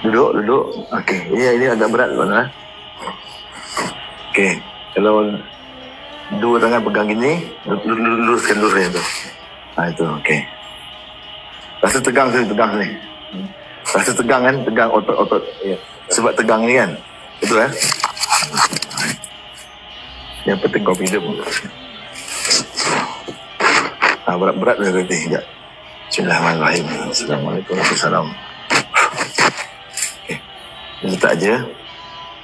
Duduk. Okey. Ini agak berat tuan. Okey. Kalau dua tangan pegang gini, luruskan tu. Itu okey. Rasa tegang sini. Rasa tegang kan? Tegang otot. Ya. Sebab tegang ni kan. Betul kan? Yang penting kau hidup. Berat dah nanti. Sekejap. Bismillahirrahmanirrahim. Assalamualaikum warahmatullahi wabarakatuh. Okey. Letak je.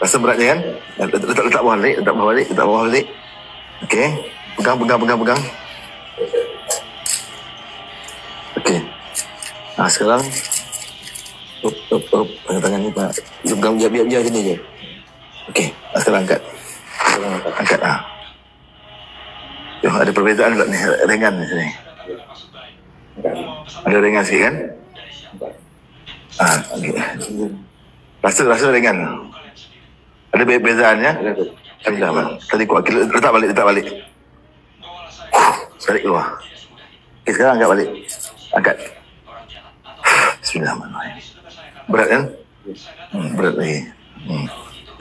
Rasa beratnya kan? Letak bawah balik. Okey. Pegang. Okey. Sekarang tangan ni Pak. Pegang biar sini je. Okey. Sekarang angkat. Ada perbezaan pula ni. Ringan ni sini. Ada ringan sikit kan? Okay. Rasa ringan. Ada perbezaan ya? Tadi kuat. Letak balik. Tarik keluar. Okay, sekarang angkat balik. Angkat. Bismillahirrahmanirrahim. Berat kan? Berat lagi.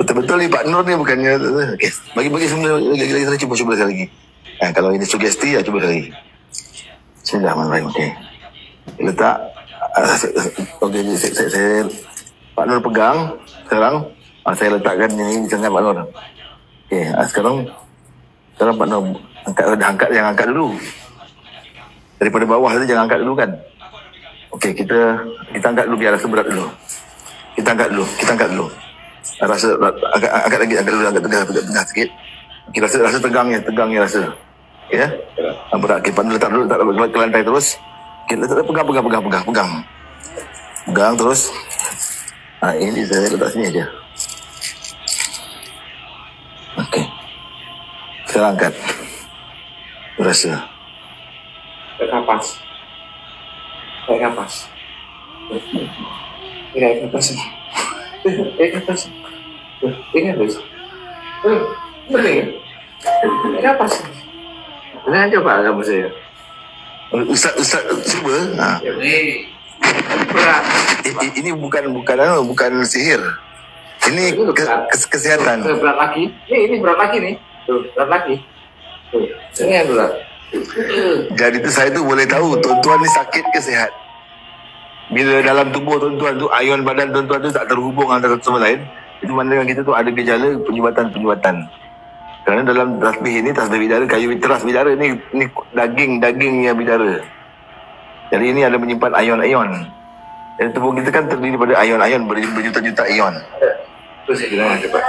Betul-betul ni Pak Nur ni bukannya. Okay. Bagi semua lagi cuba sekali lagi. Kalau ini sugesti, cuba sekali lagi. Bismillahirrahmanirrahim. Okay. Letak. Okay, saya Pak Nur pegang. Sekarang saya letakkan ini di tangan Pak Nur. Okay. Sekarang Pak Nur jangan angkat dulu. Daripada bawah tu jangan angkat dulu kan. Okey, kita angkat dulu biar rasa berat dulu. Kita angkat dulu. Rasa angkat lagi tegang sikit. Okey, rasa tegangnya rasa. Ya. Berat. Okey, pandai letak ke lantai terus. Okey, letak pegang. Pegang terus. Ini saya letak sini aja. Okey. Sekarang angkat. Rasa. Kayak kapas. Jangan coba kamu saya. Ustaz cuba. Berat. Ini bukan sihir. Ini kesehatan. Berat lagi. Ini berat lagi nih. Berat lagi. Ini yang berat. Jadi saya tu boleh tahu tuan-tuan ni sakit ke sihat. Bila dalam tubuh tuan-tuan tu ion badan tuan-tuan tu tak terhubung antara satu sama lain, itu menandakan kita tu ada gejala penyumbatan. Kerana dalam tasbih bidara, kayu teras bidara ni dagingnya bidara. Jadi ini ada menyimpan ion-ion. Dan tubuh kita kan terdiri daripada ion-ion berjuta-juta ion. Terus kita cepat.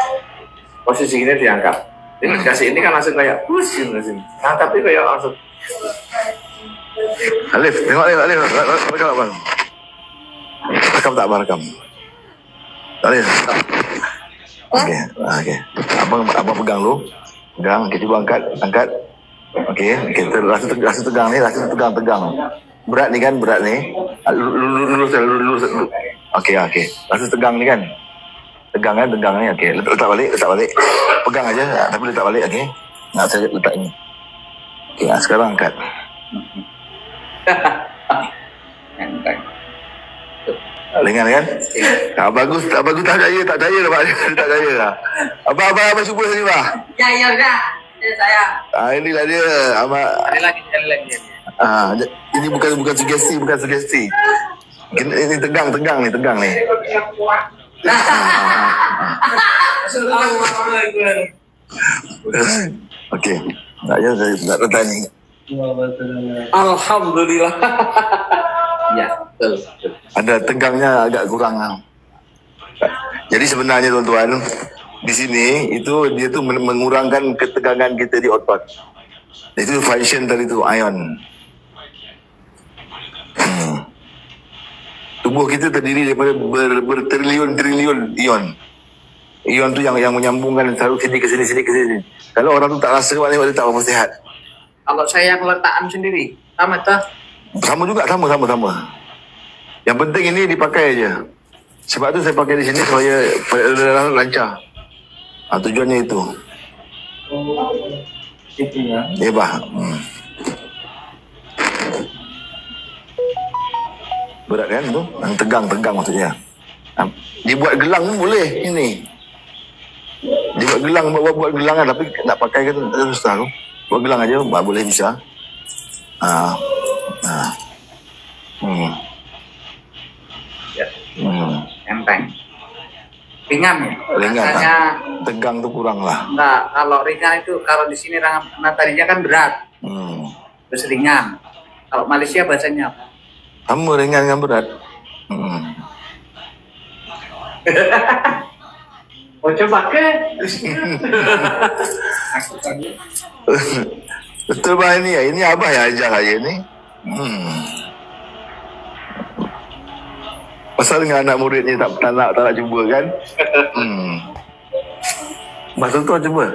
Posisi ini diangkat. Ini kasih ini kan langsung kayak pusing sini. Tapi kayak langsung. Alif, tengok Alif. Rekam apa? Rekam tak apa? Alif. Okey. Abang pegang dulu. Pegang, kita cuba angkat. Okey, kita rasa tegang ni, rasa tegang. Berat ni. Lurus. Okey. Rasa tegang ni kan? Tegang ni. Okey, letak balik. Pegang aja, tapi letak balik. Okey. Saya letak ini. Okey, sekarang angkat. Ringan kan? Bagus tak jaya dah Pak. Tak jaya dah. Abang cuba sini Pak. Ya dah. Saya. Inilah dia. Sekali lagi. Ini bukan sugesti. Ini tegang ni. Okey. Saya nak tanya. Alhamdulillah. Ya, betul. Ada tegangnya agak kurang. Jadi sebenarnya tuan-tuan, di sini dia tu mengurangkan ketegangan kita di otot. Itu function dari tu ion. Tubuh kita terdiri daripada bertriliun-triliun ion. Ion tu yang menyambungkan selalu sini ke sini. Kalau orang tu tak rasa, maknanya dia tak apa sihat. Kalau saya yang letakkan sendiri, sama tak? Sama juga, sama. Yang penting ini dipakai aja. Sebab tu saya pakai di sini supaya perjalanan lancar. Tujuannya itu. Itu ya. Ya, bah. Berat kan tu? Yang tegang maksudnya. Dia buat gelang pun boleh ini. Dia buat gelang, buat gelang kan, tapi nak pakai kan susah tu. Buat gelang aja boleh bisa. Ya. Enteng. Ringan ya? Ringan Rasanya, tegang tu kurang lah. enggak, kalau ringan itu, kalau di sini tadinya kan berat. Terus ringan. Kalau Malaysia bahasanya apa? Sama ringan dengan berat. Oh, coba ke? Betul bah ini abah yang ajar saya ni. Pasal dengan anak murid ni tak nak cuba kan. Masa tu cuba.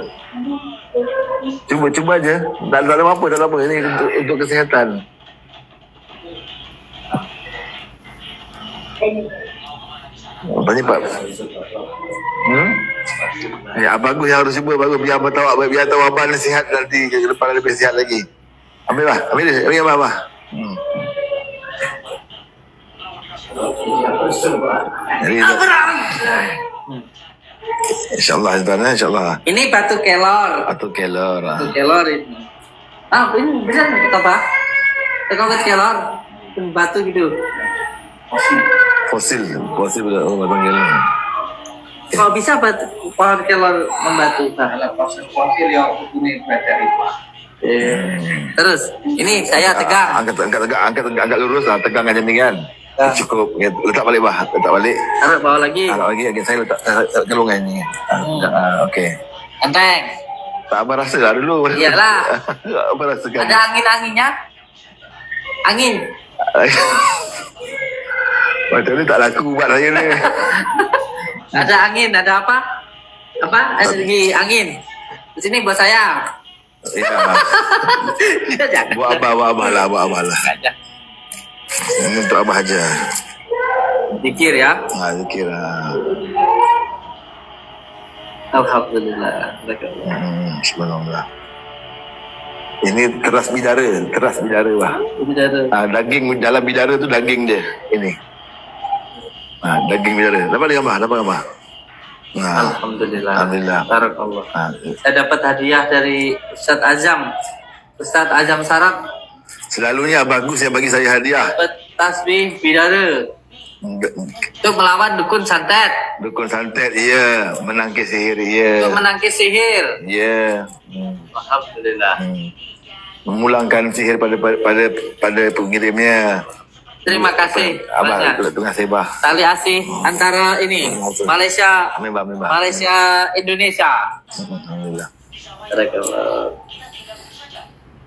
Cuba aja. Tak ada apa-apa, tak ada apa. Ini untuk kesihatan. Tanya Pak. Ya, bagus yang harus cuba, bagus. Biar abah tahu, biar tahu abah nasihat nanti ke depan lebih sihat lagi. Ambil abah. Jadi, InsyaAllah, insyaAllah. Ini batu kelor. Batu kelor. Batu kelor ini. Ini bisa kita apa? Kita kelor. Batu gitu. Fosil batu kelor. Kalau bisa pohon kelor membatu. Kalau fosil yang ini bateri. Terus, ini saya tegang. Angkat lurus lah, tegang aja ni kan. Cukup, letak balik bah, letak balik. Taruh bawah lagi. Saya letak gelungan ni. Okey. Enteng. Tak abang rasa lah dulu. Iyalah. Abang rasakan. Ada angin-anginnya? Angin. Macam ni tak laku buat saya ni. Ada angin, ada apa? Ada segi angin. Di sini buat saya. Ya. Buat abah lah. Ini untuk abah aja. Zikir ya. Zikir lah. Alhamdulillah. Subhanallah. Ini teras bidara bah. Daging dalam bidara tu daging dia. Ini. Daging bidara. Dapat gambar. Alhamdulillah. Barakallah. Saya dapat hadiah dari Ustaz Azam Sarap. Selalunya bagus yang bagi saya hadiah. Tasbih bidara. Untuk melawan dukun santet. Dukun santet, ya. Menangkis sihir, ya. Untuk menangkis sihir. Ya. Alhamdulillah. Memulangkan sihir pada pengirimnya. Terima kasih. Terima kasih bah. Tali asih antara ini Malaysia, Malaysia Indonesia. Alhamdulillah.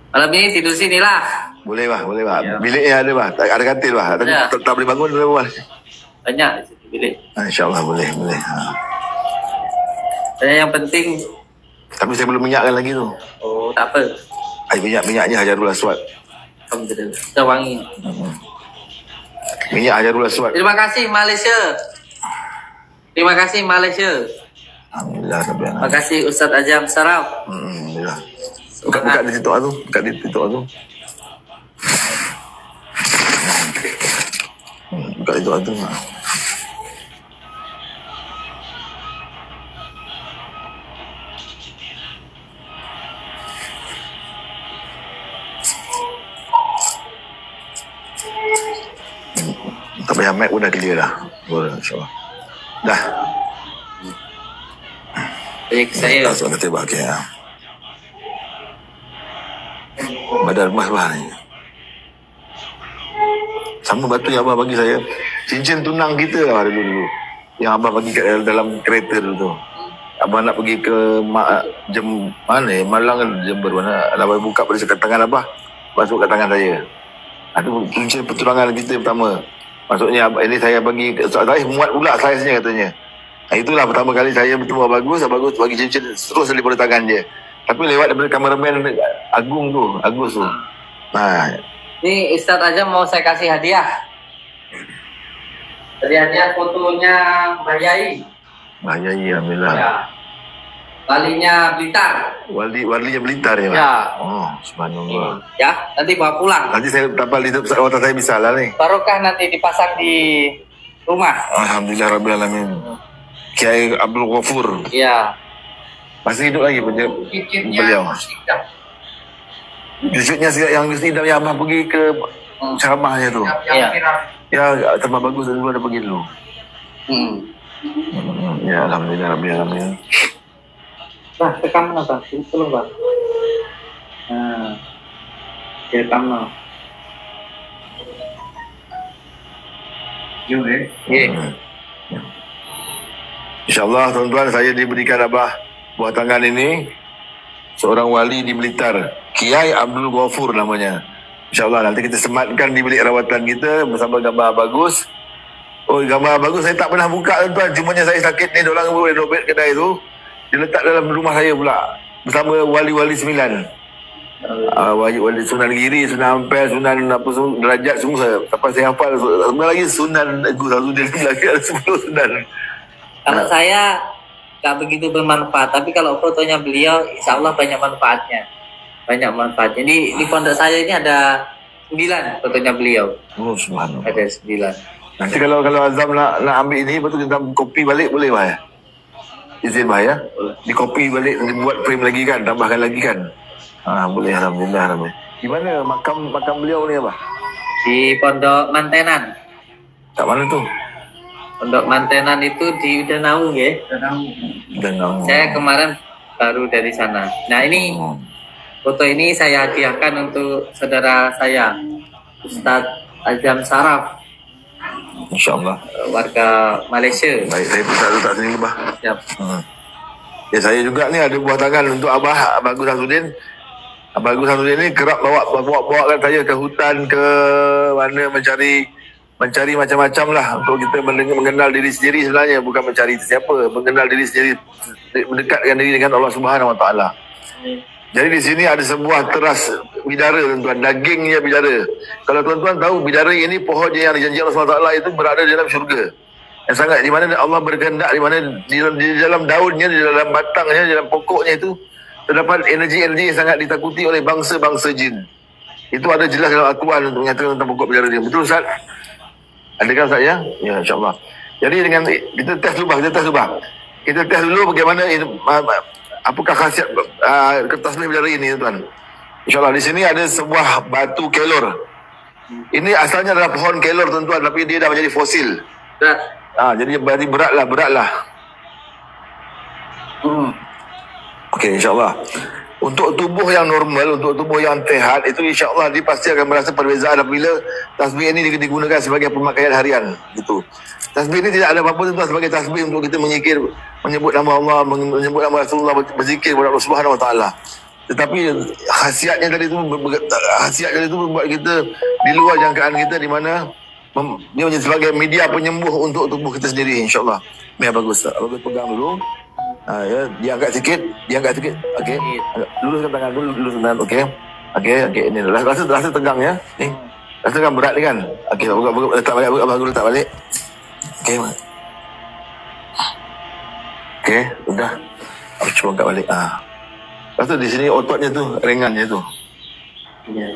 Malam ini tidur sini lah. Boleh bah. Ya. Biliknya ada bah. Ada katil bah. Tak boleh bangun dulu bah. Banyak di situ bilik. InsyaAllah boleh. Dan yang penting. Tapi saya belum minyakkan lagi tu. Oh, tak apa. Minyaknya Hajarul Aswad. Alhamdulillah. Sudah wangi. Minyak Hajarul Aswad. Terima kasih Malaysia. Alhamdulillah. Terima kasih Ustaz Azam Saraf. Alhamdulillah. Buka di situ tu. Buka di situ tu. Tak payah mic pun dah clear dah. Boleh, insyaAllah. Dah. Baik, saya. Tak suka kata okey ya. Badan emas bah ni. Sama batu yang abah bagi saya. Cincin tunang kita lah dulu. Yang abah bagi kat dalam kereta dulu tu. Abah nak pergi ke Malang, Jember mana. Abah buka pada sekat tangan abah. Masuk kat tangan saya. Itu cincin pertunangan kita pertama. Maksudnya ini saya bagi saya muat pula saiznya katanya. Itulah pertama kali saya bertemu Bagus bagi cincin terus daripada tangan dia. Tapi lewat daripada kameraman Agus tu. Ini Ustaz Azam mau saya kasih hadiah. Tadi hadiah fotonya Mbak Yai. Alhamdulillah. Ya. Walinya Blitar. Walinya Blitar ya. Ya. Oh, subhanallah. Ya, nanti bawa pulang. Nanti saya tapal di WhatsApp saya bisa lah ni. Barokah nanti dipasang di rumah. Alhamdulillah Rabbil Alamin. Kiai Abdul Ghafur. Iya. Masih hidup lagi beliau. Wujudnya yang Idam yang abang pergi ke ceramahnya tu. Iya. Ya, tambah bagus dulu ada pergi dulu. Ya, Alhamdulillah Rabbil Alamin. Nah, rekam mana Bang? Tolong Bang. Nah, rekam mana? InsyaAllah tuan-tuan, saya diberikan abah buah tangan ini seorang wali di Blitar, Kiai Abdul Ghafur namanya. InsyaAllah nanti kita sematkan di bilik rawatan kita bersama gambar bagus. Oh, gambar bagus saya tak pernah buka tuan-tuan, cumanya saya sakit ni, diorang boleh dobet kedai tu, dia letak dalam rumah saya pula bersama wali-wali 9. Wali Sunan Giri, Sunan Ampel, Sunan apa semua, derajat semua saya. Sampai saya hafal sebenarnya lagi Sunan Agus Azudin lagi ada 10 Sunan. Kalau saya nggak begitu bermanfaat, tapi kalau fotonya beliau, insya Allah banyak manfaatnya. Banyak manfaatnya. Di pondok saya ini ada 9 fotonya beliau. Oh, subhanallah. Ada 9. Nanti kalau Azam nak ambil ini, betul kita copy balik boleh bah ya? Izin bah ya? Di copy balik, dibuat frame lagi kan, tambahkan lagi kan? Boleh, Alhamdulillah. Di mana makam beliau ni apa? Di Pondok Mantenan. Kat mana tu? Pondok Mantenan itu di Danau ya. Danau. Saya kemarin baru dari sana. Nah ini foto ini saya hadiahkan untuk saudara saya, Ustadz Azam Saraf. InsyaAllah. Warga Malaysia. Baik, saya pusat letak sini bah. Siap. Ya, saya juga ni ada buah tangan untuk Abah Agus Azudin. Abah Agus Azudin ni kerap bawa saya ke hutan, ke mana mencari macam-macam lah untuk kita mengenal diri sendiri sebenarnya, bukan mencari siapa, mengenal diri sendiri, mendekatkan diri dengan Allah Subhanahu Wa Taala. Jadi di sini ada sebuah teras bidara tuan-tuan, dagingnya bidara. Kalau tuan-tuan tahu bidara ini pohonnya yang dijanji Allah Subhanahu Wa Taala itu berada di dalam syurga. Yang sangat di mana Allah berkehendak, di mana di dalam daunnya, di dalam batangnya, di dalam pokoknya itu terdapat energi-energi yang sangat ditakuti oleh bangsa-bangsa jin. Itu ada jelas dalam Al-Quran untuk menyatakan tentang pokok bidara dia. Betul Ustaz? Adakah Ustaz ya? Ya, insyaAllah. Jadi dengan kita tes dulu bagaimana apakah khasiat tasbih bidara ini tuan. InsyaAllah di sini ada sebuah batu kelor. Ini asalnya adalah pohon kelor tuan-tuan, tapi dia dah menjadi fosil. Jadi berarti beratlah. Okey, insyaAllah. Untuk tubuh yang normal, untuk tubuh yang sehat, itu insyaAllah dia pasti akan merasa perbezaan apabila tasbih ini digunakan sebagai pemakaian harian. Gitu. Tasbih ini tidak ada apa-apa tuan sebagai tasbih untuk kita menyikir, menyebut nama Allah, menyebut nama Rasulullah, berzikir kepada Allah Subhanahu Wa Taala. Tetapi khasiatnya tadi itu membuat kita di luar jangkaan kita, di mana dia menjadi sebagai media penyembuh untuk tubuh kita sendiri, insyaAllah. Biar bagus. Bagus pegang dulu. Ya, dia angkat sikit. Okey. Luruskan tangan dulu, okey. Okey. Ini rasa tegang ya. Ni. Rasa tegang berat ni kan? Okey, letak balik. Okey. Okey, sudah. Aku cuba angkat balik. Lepas tu di sini ototnya tu, ringannya tu. Ya.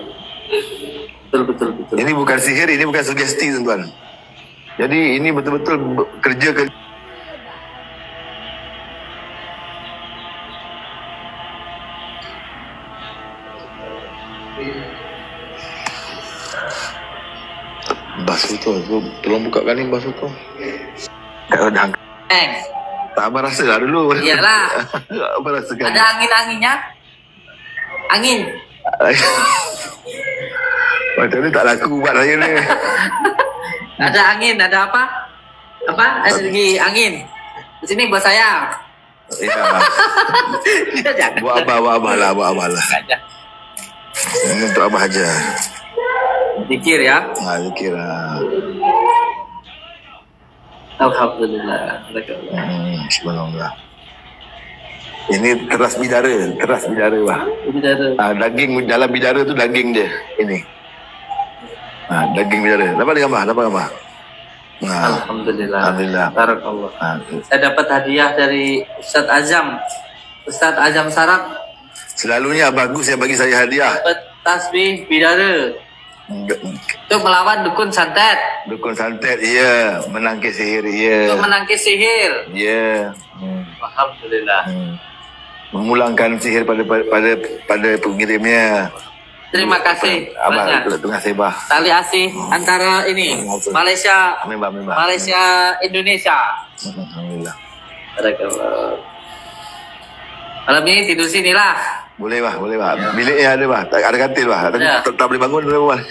Betul. Ini bukan sihir, ini bukan sugesti tuan-tuan. Jadi ini betul-betul kerja. Basuh tu, tolong bukakan ni basuh tu. Tak apa rasa lah dulu. Iyalah. Apa rasakan? Ada angin-anginnya. Angin. Macam ni tak laku buat saya ni. Ada angin, ada apa? Ada lagi angin. Di sini buat saya. Ya. Jangan. Buat abah lah. Ini untuk abah aja. Zikir ya. Zikir lah. Alhamdulillah. Subhanallah. Ini teras bidara bah. Daging dalam bidara tu daging dia. Ini. Daging bidara. Dapat gambar. Alhamdulillah. Barakallah. Saya dapat hadiah dari Ustadz Azam Saraf. Selalunya bagus yang bagi saya hadiah. Dapat tasbih bidara. Untuk melawan dukun santet. Dukun santet, ya. Menangkis sihir, ya. Untuk menangkis sihir. Ya. Alhamdulillah. Memulangkan sihir pada pengirimnya. Terima kasih banyak. Terima kasih, Bah. Tali asih antara ini Malaysia, Amin, Bah. Malaysia, Indonesia. Alhamdulillah. Barakallah. Malam ini tidur sini lah. Boleh, Bah. Biliknya ada, Bah. Ada katil, Bah. Tak boleh bangun, boleh, Bah.